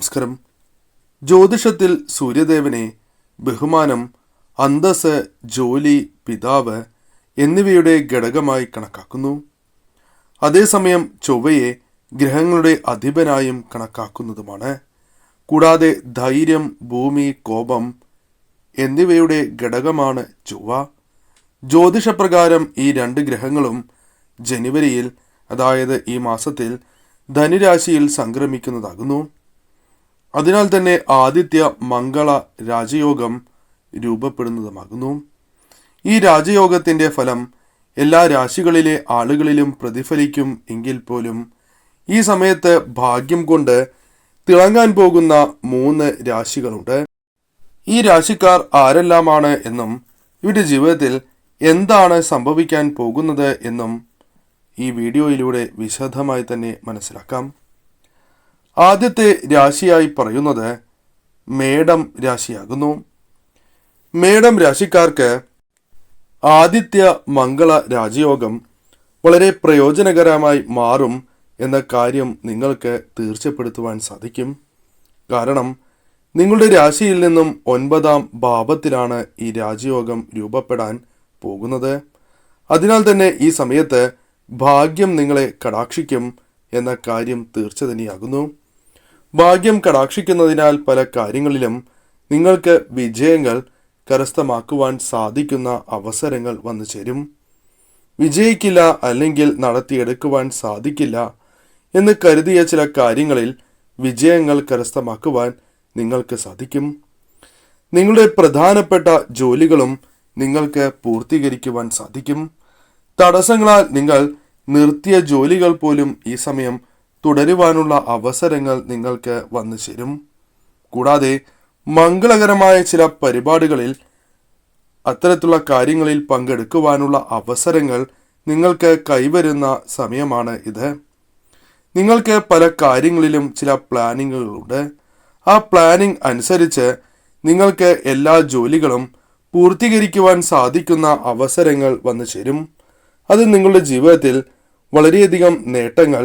നമസ്കാരം. ജ്യോതിഷത്തിൽ സൂര്യദേവനെ ബഹുമാനം, അന്തസ്, ജോലി, പിതാവ് എന്നിവയുടെ ഘടകമായി കണക്കാക്കുന്നു. അതേസമയം ചൊവ്വയെ ഗ്രഹങ്ങളുടെ അധിപനായും കണക്കാക്കുന്നതുമാണ്. കൂടാതെ ധൈര്യം, ഭൂമി, കോപം എന്നിവയുടെ ഘടകമാണ് ചൊവ്വ. ജ്യോതിഷപ്രകാരം ഈ രണ്ട് ഗ്രഹങ്ങളും ജനുവരിയിൽ, അതായത് ഈ മാസത്തിൽ ധനുരാശിയിൽ സംക്രമിക്കുന്നതാകുന്നു. അതിനാൽ തന്നെ ആദിത്യ മംഗള രാജയോഗം രൂപപ്പെടുന്നതുമാകുന്നു. ഈ രാജയോഗത്തിൻ്റെ ഫലം എല്ലാ രാശികളിലെ ആളുകളിലും പ്രതിഫലിക്കും എങ്കിൽ പോലും ഈ സമയത്ത് ഭാഗ്യം കൊണ്ട് തിളങ്ങാൻ പോകുന്ന 3 രാശികളുണ്ട്. ഈ രാശിക്കാർ ആരെല്ലാമാണ് എന്നും ഇവരുടെ ജീവിതത്തിൽ എന്താണ് സംഭവിക്കാൻ പോകുന്നത് എന്നും ഈ വീഡിയോയിലൂടെ വിശദമായി തന്നെ മനസ്സിലാക്കാം. ആദ്യത്തെ രാശിയായി പറയുന്നത് മേടം രാശിയാകുന്നു. മേടം രാശിക്കാർക്ക് ആദിത്യ മംഗള രാജയോഗം വളരെ പ്രയോജനകരമായി മാറും എന്ന കാര്യം നിങ്ങൾക്ക് തീർച്ചപ്പെടുത്തുവാൻ സാധിക്കും. കാരണം നിങ്ങളുടെ രാശിയിൽ നിന്നും 9ാം ഭാവത്തിലാണ് ഈ രാജയോഗം രൂപപ്പെടാൻ പോകുന്നത്. അതിനാൽ തന്നെ ഈ സമയത്ത് ഭാഗ്യം നിങ്ങളെ കടാക്ഷിക്കും എന്ന കാര്യം തീർച്ച തന്നെയാകുന്നു. ഭാഗ്യം കടാക്ഷിക്കുന്നതിനാൽ പല കാര്യങ്ങളിലും നിങ്ങൾക്ക് വിജയങ്ങൾ കരസ്ഥമാക്കുവാൻ സാധിക്കുന്ന അവസരങ്ങൾ വന്നു ചേരും. വിജയിക്കില്ല അല്ലെങ്കിൽ നടത്തിയെടുക്കുവാൻ സാധിക്കില്ല എന്ന് കരുതിയ ചില കാര്യങ്ങളിൽ വിജയങ്ങൾ കരസ്ഥമാക്കുവാൻ നിങ്ങൾക്ക് സാധിക്കും. നിങ്ങളുടെ പ്രധാനപ്പെട്ട ജോലികളും നിങ്ങൾക്ക് പൂർത്തീകരിക്കുവാൻ സാധിക്കും. തടസ്സങ്ങളാൽ നിങ്ങൾ നിർത്തിയ ജോലികൾ പോലും ഈ സമയം തുടരുവാനുള്ള അവസരങ്ങൾ നിങ്ങൾക്ക് വന്നു ചേരും. കൂടാതെ മംഗളകരമായ ചില പരിപാടികളിൽ അത്തരത്തിലുള്ള കാര്യങ്ങളിൽ പങ്കെടുക്കുവാനുള്ള അവസരങ്ങൾ നിങ്ങൾക്ക് കൈവരുന്ന സമയമാണ് ഇത്. നിങ്ങൾക്ക് പല കാര്യങ്ങളിലും ചില പ്ലാനിങ്ങുകളുണ്ട്. ആ പ്ലാനിംഗ് അനുസരിച്ച് നിങ്ങൾക്ക് എല്ലാ ജോലികളും പൂർത്തീകരിക്കുവാൻ സാധിക്കുന്ന അവസരങ്ങൾ വന്നു ചേരും. അത് നിങ്ങളുടെ ജീവിതത്തിൽ വളരെയധികം നേട്ടങ്ങൾ,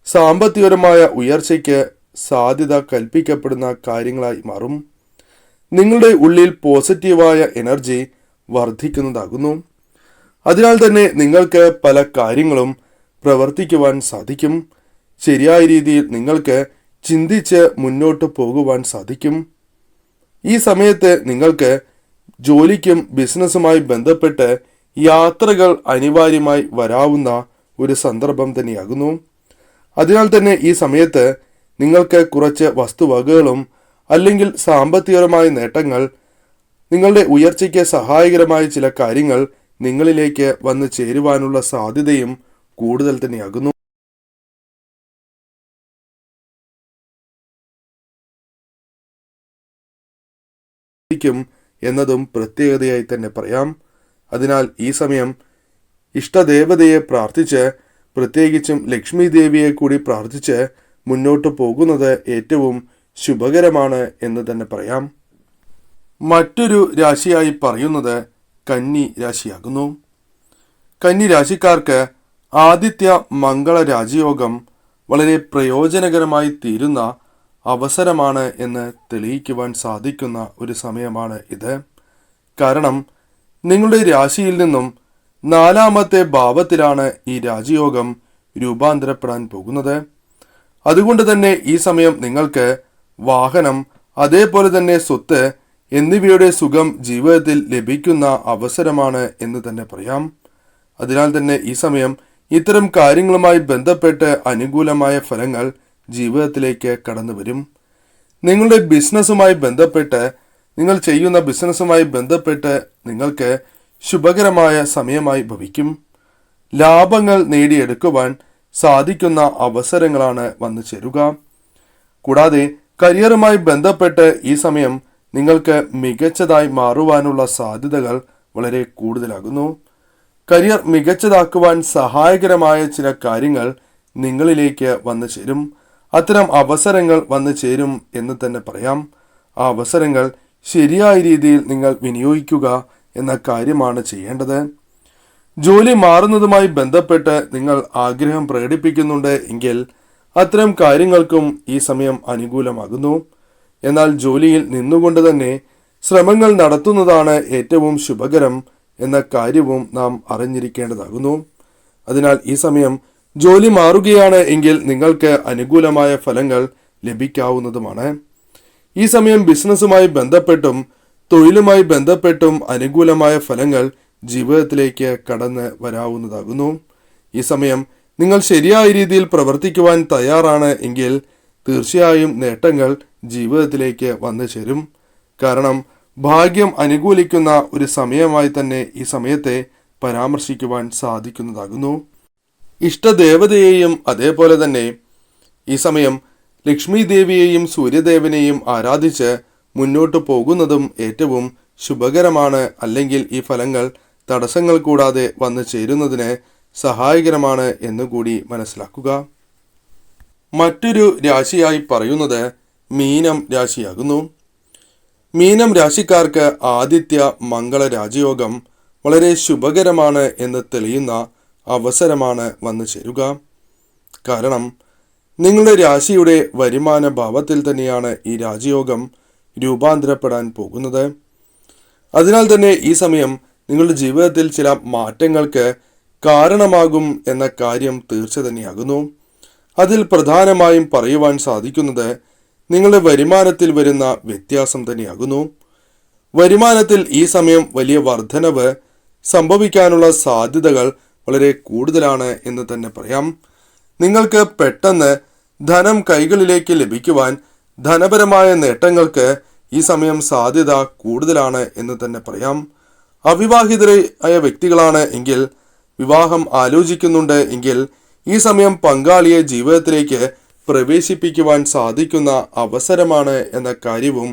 സാമ്പത്തികപരമായ ഉയർച്ചയ്ക്ക് സാധ്യത കൽപ്പിക്കപ്പെടുന്ന കാര്യങ്ങളായി മാറും. നിങ്ങളുടെ ഉള്ളിൽ പോസിറ്റീവായ എനർജി വർദ്ധിക്കുന്നതാകുന്നു. അതിനാൽ തന്നെ നിങ്ങൾക്ക് പല കാര്യങ്ങളും പ്രവർത്തിക്കുവാൻ സാധിക്കും. ശരിയായ രീതിയിൽ നിങ്ങൾക്ക് ചിന്തിച്ച് മുന്നോട്ട് പോകുവാൻ സാധിക്കും. ഈ സമയത്ത് നിങ്ങൾക്ക് ജോലിക്കും ബിസിനസ്സുമായി ബന്ധപ്പെട്ട് യാത്രകൾ അനിവാര്യമായി വരാവുന്ന ഒരു സന്ദർഭം തന്നെയാകുന്നു. അതിനാൽ തന്നെ ഈ സമയത്ത് നിങ്ങൾക്ക് കുറച്ച് വസ്തുവകകളും അല്ലെങ്കിൽ സാമ്പത്തികപരമായ നേട്ടങ്ങൾ, നിങ്ങളുടെ ഉയർച്ചയ്ക്ക് സഹായകരമായ ചില കാര്യങ്ങൾ നിങ്ങളിലേക്ക് വന്നു ചേരുവാനുള്ള സാധ്യതയും കൂടുതൽ തന്നെയാകുന്നു. എന്നതും പ്രത്യേകതയായി തന്നെ പറയാം. അതിനാൽ ഈ സമയം ഇഷ്ടദേവതയെ പ്രാർത്ഥിച്ച്, പ്രത്യേകിച്ചും ലക്ഷ്മി ദേവിയെ കൂടി പ്രാർത്ഥിച്ച് മുന്നോട്ട് പോകുന്നത് ഏറ്റവും ശുഭകരമാണ് എന്ന് തന്നെ പറയാം. മറ്റൊരു രാശിയായി പറയുന്നത് കന്നി രാശിയാകുന്നു. കന്നി രാശിക്കാർക്ക് ആദിത്യ മംഗള രാജയോഗം വളരെ പ്രയോജനകരമായി തീരുന്ന അവസരമാണ് എന്ന് തെളിയിക്കുവാൻ സാധിക്കുന്ന ഒരു സമയമാണ് ഇത്. കാരണം നിങ്ങളുടെ രാശിയിൽ നിന്നും 4ാമത്തെ ഭാവത്തിലാണ് ഈ രാജയോഗം രൂപാന്തരപ്പെടാൻ പോകുന്നത്. അതുകൊണ്ട് തന്നെ ഈ സമയം നിങ്ങൾക്ക് വാഹനം, അതേപോലെ തന്നെ സ്വത്ത് എന്നിവയുടെ സുഖം ജീവിതത്തിൽ ലഭിക്കുന്ന അവസരമാണ് എന്ന് തന്നെ പറയാം. അതിനാൽ തന്നെ ഈ സമയം ഇത്തരം കാര്യങ്ങളുമായി ബന്ധപ്പെട്ട് അനുകൂലമായ ഫലങ്ങൾ ജീവിതത്തിലേക്ക് കടന്നു വരും. നിങ്ങളുടെ ബിസിനസ്സുമായി ബന്ധപ്പെട്ട്, നിങ്ങൾ ചെയ്യുന്ന ബിസിനസ്സുമായി ബന്ധപ്പെട്ട് നിങ്ങൾക്ക് ശുഭകരമായ സമയമായി ഭവിക്കും. ലാഭങ്ങൾ നേടിയെടുക്കുവാൻ സാധിക്കുന്ന അവസരങ്ങളാണ് വന്നു ചേരുക. കൂടാതെ കരിയറുമായി ബന്ധപ്പെട്ട് ഈ സമയം നിങ്ങൾക്ക് മികച്ചതായി മാറുവാനുള്ള സാധ്യതകൾ വളരെ കൂടുതലാകുന്നു. കരിയർ മികച്ചതാക്കുവാൻ സഹായകരമായ ചില കാര്യങ്ങൾ നിങ്ങളിലേക്ക് വന്നു ചേരും. അത്തരം അവസരങ്ങൾ വന്നു ചേരും എന്ന് തന്നെ പറയാം. ആ അവസരങ്ങൾ ശരിയായ രീതിയിൽ നിങ്ങൾ വിനിയോഗിക്കുക എന്ന കാര്യമാണ് ചെയ്യേണ്ടത്. ജോലി മാറുന്നതുമായി ബന്ധപ്പെട്ട് നിങ്ങൾ ആഗ്രഹം പ്രകടിപ്പിക്കുന്നുണ്ട് എങ്കിൽ അത്തരം കാര്യങ്ങൾക്കും ഈ സമയം അനുകൂലമാകുന്നു. എന്നാൽ ജോലിയിൽ നിന്നുകൊണ്ട് തന്നെ ശ്രമങ്ങൾ നടത്തുന്നതാണ് ഏറ്റവും ശുഭകരം എന്ന കാര്യവും നാം അറിഞ്ഞിരിക്കേണ്ടതാകുന്നു. അതിനാൽ ഈ സമയം ജോലി മാറുകയാണ് എങ്കിൽ നിങ്ങൾക്ക് അനുകൂലമായ ഫലങ്ങൾ ലഭിക്കാവുന്നതുമാണ്. ഈ സമയം ബിസിനസ്സുമായി ബന്ധപ്പെട്ടും തൊഴിലുമായി ബന്ധപ്പെട്ടും അനുകൂലമായ ഫലങ്ങൾ ജീവിതത്തിലേക്ക് കടന്ന് വരാവുന്നതാകുന്നു. ഈ സമയം നിങ്ങൾ ശരിയായ രീതിയിൽ പ്രവർത്തിക്കുവാൻ തയ്യാറാണ് എങ്കിൽ തീർച്ചയായും നേട്ടങ്ങൾ ജീവിതത്തിലേക്ക് വന്നു ചേരും. കാരണം ഭാഗ്യം അനുകൂലിക്കുന്ന ഒരു സമയമായി തന്നെ ഈ സമയത്തെ പരാമർശിക്കുവാൻ സാധിക്കുന്നതാകുന്നു. ഇഷ്ടദേവതയെയും അതേപോലെ തന്നെ ഈ സമയം ലക്ഷ്മി ദേവിയെയും സൂര്യദേവനെയും ആരാധിച്ച് മുന്നോട്ട് പോകുന്നതും ഏറ്റവും ശുഭകരമാണ്. അല്ലെങ്കിൽ ഈ ഫലങ്ങൾ തടസ്സങ്ങൾ കൂടാതെ വന്നു ചേരുന്നതിന് സഹായകരമാണ് എന്നുകൂടി മനസ്സിലാക്കുക. മറ്റൊരു രാശിയായി പറയുന്നത് മീനം രാശിയാകുന്നു. മീനം രാശിക്കാർക്ക് ആദിത്യ മംഗള രാജയോഗം വളരെ ശുഭകരമാണ് എന്ന് തെളിയുന്ന അവസരമാണ് വന്നു ചേരുക. കാരണം നിങ്ങളുടെ രാശിയുടെ വരുമാന ഭാവത്തിൽ തന്നെയാണ് ഈ രാജയോഗം രൂപാന്തരപ്പെടാൻ പോകുന്നത്. അതിനാൽ തന്നെ ഈ സമയം നിങ്ങളുടെ ജീവിതത്തിൽ ചില മാറ്റങ്ങൾക്ക് കാരണമാകും എന്ന കാര്യം തീർച്ച തന്നെയാകുന്നു. അതിൽ പ്രധാനമായും പറയുവാൻ സാധിക്കുന്നത് നിങ്ങളുടെ വരുമാനത്തിൽ വരുന്ന വ്യത്യാസം തന്നെയാകുന്നു. വരുമാനത്തിൽ ഈ സമയം വലിയ വർധനവ് സംഭവിക്കാനുള്ള സാധ്യതകൾ വളരെ കൂടുതലാണ് എന്ന് തന്നെ പറയാം. നിങ്ങൾക്ക് പെട്ടെന്ന് ധനം കൈകളിലേക്ക് ലഭിക്കുവാൻ ധനപരമായ നേട്ടങ്ങൾക്ക് ഈ സമയം സാധ്യത കൂടുതലാണ് എന്ന് തന്നെ പറയാം. അവിവാഹിതരായ വ്യക്തികളാണ് എങ്കിൽ, വിവാഹം ആലോചിക്കുന്നുണ്ട് എങ്കിൽ ഈ സമയം പങ്കാളിയെ ജീവിതത്തിലേക്ക് പ്രവേശിപ്പിക്കുവാൻ സാധിക്കുന്ന അവസരമാണ് എന്ന കാര്യവും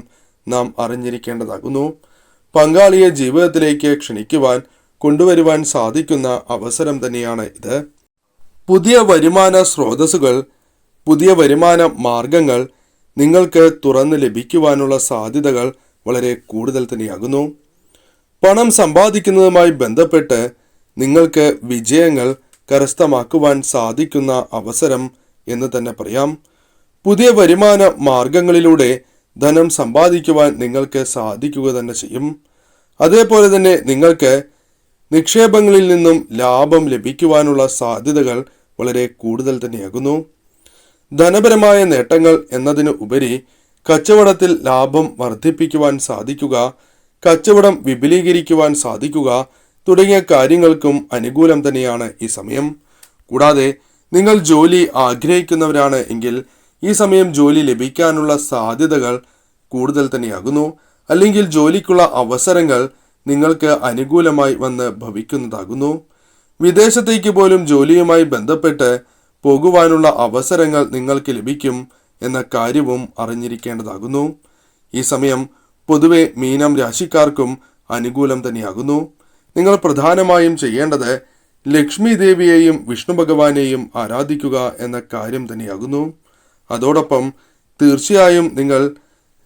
നാം അറിഞ്ഞിരിക്കേണ്ടതാകുന്നു. പങ്കാളിയെ ജീവിതത്തിലേക്ക് ക്ഷണിക്കുവാൻ കൊണ്ടുവരുവാൻ സാധിക്കുന്ന അവസരം തന്നെയാണ് ഇത്. പുതിയ വരുമാന സ്രോതസ്സുകൾ, പുതിയ വരുമാന മാർഗങ്ങൾ നിങ്ങൾക്ക് തുറന്ന് ലഭിക്കുവാനുള്ള സാധ്യതകൾ വളരെ കൂടുതൽ തന്നെയാകുന്നു. പണം സമ്പാദിക്കുന്നതുമായി ബന്ധപ്പെട്ട് നിങ്ങൾക്ക് വിജയങ്ങൾ കരസ്ഥമാക്കുവാൻ സാധിക്കുന്ന അവസരം എന്ന് തന്നെ പറയാം. പുതിയ വരുമാന മാർഗങ്ങളിലൂടെ ധനം സമ്പാദിക്കുവാൻ നിങ്ങൾക്ക് സാധിക്കുക തന്നെ ചെയ്യും. അതേപോലെ തന്നെ നിങ്ങൾക്ക് നിക്ഷേപങ്ങളിൽ നിന്നും ലാഭം ലഭിക്കുവാനുള്ള സാധ്യതകൾ വളരെ കൂടുതൽ തന്നെയാകുന്നു. ധനപരമായ നേട്ടങ്ങൾ എന്നതിന് ഉപരി കച്ചവടത്തിൽ ലാഭം വർദ്ധിപ്പിക്കുവാൻ സാധിക്കുക, കച്ചവടം വിപുലീകരിക്കുവാൻ സാധിക്കുക തുടങ്ങിയ കാര്യങ്ങൾക്കും അനുകൂലം തന്നെയാണ് ഈ സമയം. കൂടാതെ നിങ്ങൾ ജോലി ആഗ്രഹിക്കുന്നവരാണ് എങ്കിൽ ഈ സമയം ജോലി ലഭിക്കാനുള്ള സാധ്യതകൾ കൂടുതൽ തന്നെയാകുന്നു. അല്ലെങ്കിൽ ജോലിക്കുള്ള അവസരങ്ങൾ നിങ്ങൾക്ക് അനുകൂലമായി വന്ന് ഭവിക്കുന്നതാകുന്നു. വിദേശത്തേക്ക് പോലും ജോലിയുമായി ബന്ധപ്പെട്ട് പോകുവാനുള്ള അവസരങ്ങൾ നിങ്ങൾക്ക് ലഭിക്കും എന്ന കാര്യവും അറിഞ്ഞിരിക്കേണ്ടതാകുന്നു. ഈ സമയം പൊതുവെ മീനം രാശിക്കാർക്കും അനുകൂലം തന്നെയാകുന്നു. നിങ്ങൾ പ്രധാനമായും ചെയ്യേണ്ടത് ലക്ഷ്മി ദേവിയെയും വിഷ്ണു ഭഗവാനെയും ആരാധിക്കുക എന്ന കാര്യം തന്നെയാകുന്നു. അതോടൊപ്പം തീർച്ചയായും നിങ്ങൾ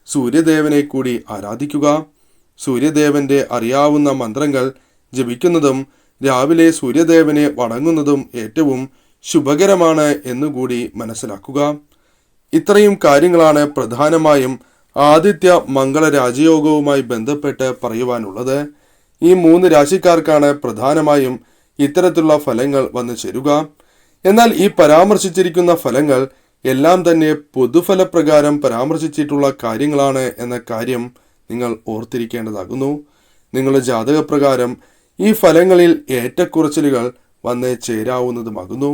സൂര്യദേവനെ കൂടി ആരാധിക്കുക. സൂര്യദേവന്റെ അറിയാവുന്ന മന്ത്രങ്ങൾ ജപിക്കുന്നതും രാവിലെ സൂര്യദേവനെ വണങ്ങുന്നതും ഏറ്റവും ശുഭകരമാണ് എന്നുകൂടി മനസ്സിലാക്കുക. ഇത്രയും കാര്യങ്ങളാണ് പ്രധാനമായും ആദിത്യ മംഗള രാജയോഗവുമായി ബന്ധപ്പെട്ട് പറയുവാനുള്ളത്. ഈ 3 രാശിക്കാർക്കാണ് പ്രധാനമായും ഇത്തരത്തിലുള്ള ഫലങ്ങൾ വന്നു ചേരുക. എന്നാൽ ഈ പരാമർശിച്ചിരിക്കുന്ന ഫലങ്ങൾ എല്ലാം തന്നെ പൊതുഫലപ്രകാരം പരാമർശിച്ചിട്ടുള്ള കാര്യങ്ങളാണ് എന്ന കാര്യം നിങ്ങൾ ഓർത്തിരിക്കേണ്ടതാകുന്നു. നിങ്ങളുടെ ജാതകപ്രകാരം ഈ ഫലങ്ങളിൽ ഏറ്റക്കുറച്ചിലുകൾ വന്ന് ചേരാവുന്നതുമാകുന്നു.